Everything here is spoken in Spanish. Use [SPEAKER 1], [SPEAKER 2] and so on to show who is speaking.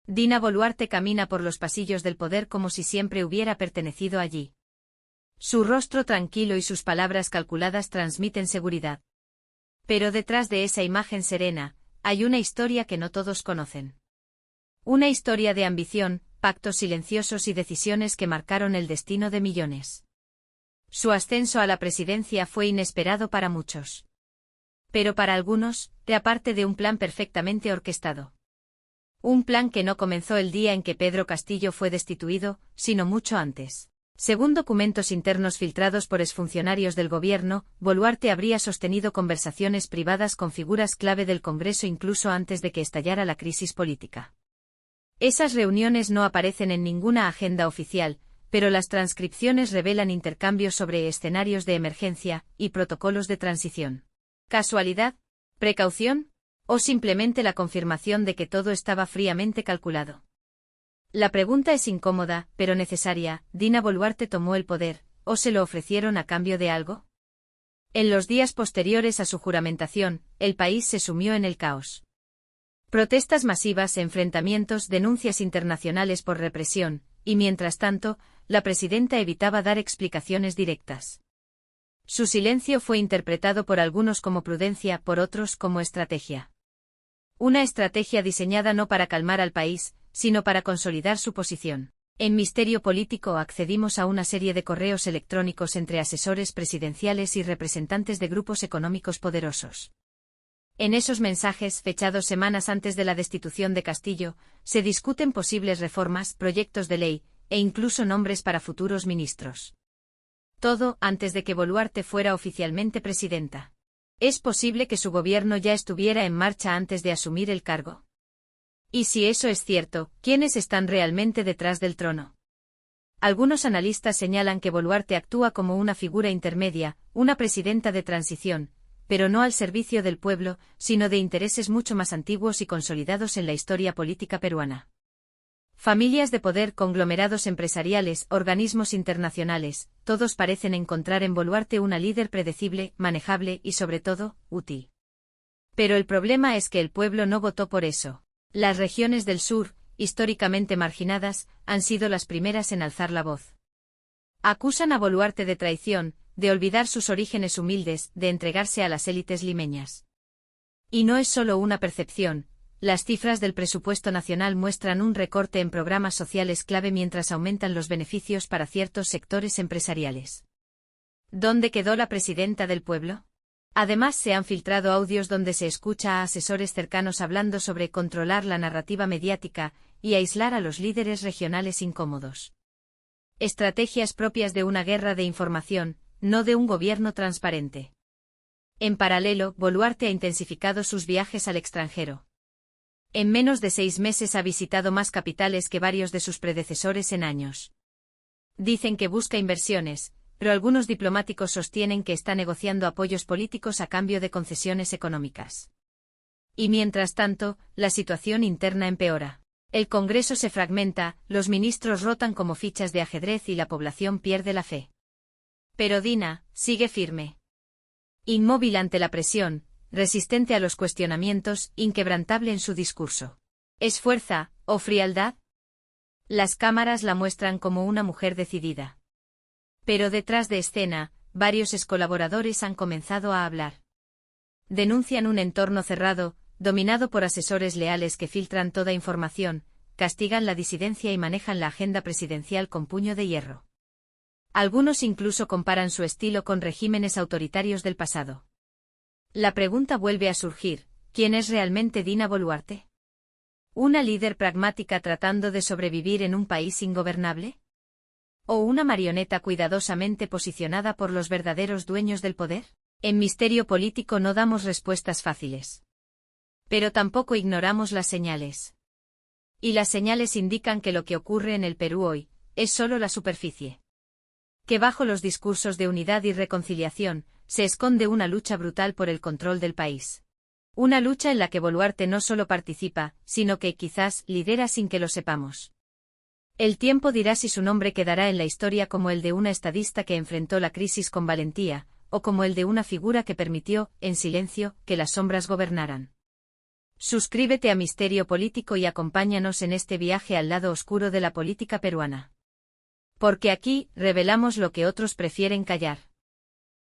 [SPEAKER 1] Dina Boluarte camina por los pasillos del poder como si siempre hubiera pertenecido allí. Su rostro tranquilo y sus palabras calculadas transmiten seguridad. Pero detrás de esa imagen serena, hay una historia que no todos conocen. Una historia de ambición, pactos silenciosos y decisiones que marcaron el destino de millones. Su ascenso a la presidencia fue inesperado para muchos. Pero para algunos, era parte de un plan perfectamente orquestado. Un plan que no comenzó el día en que Pedro Castillo fue destituido, sino mucho antes. Según documentos internos filtrados por exfuncionarios del gobierno, Boluarte habría sostenido conversaciones privadas con figuras clave del Congreso incluso antes de que estallara la crisis política. Esas reuniones no aparecen en ninguna agenda oficial, pero las transcripciones revelan intercambios sobre escenarios de emergencia y protocolos de transición. ¿Casualidad? ¿Precaución? ¿O simplemente la confirmación de que todo estaba fríamente calculado? La pregunta es incómoda, pero necesaria. ¿Dina Boluarte tomó el poder, o se lo ofrecieron a cambio de algo? En los días posteriores a su juramentación, el país se sumió en el caos. Protestas masivas, enfrentamientos, denuncias internacionales por represión, y mientras tanto, la presidenta evitaba dar explicaciones directas. Su silencio fue interpretado por algunos como prudencia, por otros como estrategia. Una estrategia diseñada no para calmar al país, sino para consolidar su posición. En Misterio Político accedimos a una serie de correos electrónicos entre asesores presidenciales y representantes de grupos económicos poderosos. En esos mensajes, fechados semanas antes de la destitución de Castillo, se discuten posibles reformas, proyectos de ley, e incluso nombres para futuros ministros. Todo antes de que Boluarte fuera oficialmente presidenta. ¿Es posible que su gobierno ya estuviera en marcha antes de asumir el cargo? Y si eso es cierto, ¿quiénes están realmente detrás del trono? Algunos analistas señalan que Boluarte actúa como una figura intermedia, una presidenta de transición, pero no al servicio del pueblo, sino de intereses mucho más antiguos y consolidados en la historia política peruana. Familias de poder, conglomerados empresariales, organismos internacionales, todos parecen encontrar en Boluarte una líder predecible, manejable y sobre todo, útil. Pero el problema es que el pueblo no votó por eso. Las regiones del sur, históricamente marginadas, han sido las primeras en alzar la voz. Acusan a Boluarte de traición, de olvidar sus orígenes humildes, de entregarse a las élites limeñas. Y no es solo una percepción. Las cifras del presupuesto nacional muestran un recorte en programas sociales clave mientras aumentan los beneficios para ciertos sectores empresariales. ¿Dónde quedó la presidenta del pueblo? Además, se han filtrado audios donde se escucha a asesores cercanos hablando sobre controlar la narrativa mediática y aislar a los líderes regionales incómodos. Estrategias propias de una guerra de información, no de un gobierno transparente. En paralelo, Boluarte ha intensificado sus viajes al extranjero. En menos de 6 meses ha visitado más capitales que varios de sus predecesores en años. Dicen que busca inversiones, pero algunos diplomáticos sostienen que está negociando apoyos políticos a cambio de concesiones económicas. Y mientras tanto, la situación interna empeora. El Congreso se fragmenta, los ministros rotan como fichas de ajedrez y la población pierde la fe. Pero Dina sigue firme. Inmóvil ante la presión, resistente a los cuestionamientos, inquebrantable en su discurso. ¿Es fuerza, o frialdad? Las cámaras la muestran como una mujer decidida. Pero detrás de escena, varios excolaboradores han comenzado a hablar. Denuncian un entorno cerrado, dominado por asesores leales que filtran toda información, castigan la disidencia y manejan la agenda presidencial con puño de hierro. Algunos incluso comparan su estilo con regímenes autoritarios del pasado. La pregunta vuelve a surgir: ¿quién es realmente Dina Boluarte? ¿Una líder pragmática tratando de sobrevivir en un país ingobernable? ¿O una marioneta cuidadosamente posicionada por los verdaderos dueños del poder? En Misterio Político no damos respuestas fáciles. Pero tampoco ignoramos las señales. Y las señales indican que lo que ocurre en el Perú hoy es solo la superficie. Que bajo los discursos de unidad y reconciliación se esconde una lucha brutal por el control del país. Una lucha en la que Boluarte no solo participa, sino que quizás lidera sin que lo sepamos. El tiempo dirá si su nombre quedará en la historia como el de una estadista que enfrentó la crisis con valentía, o como el de una figura que permitió, en silencio, que las sombras gobernaran. Suscríbete a Misterio Político y acompáñanos en este viaje al lado oscuro de la política peruana. Porque aquí, revelamos lo que otros prefieren callar.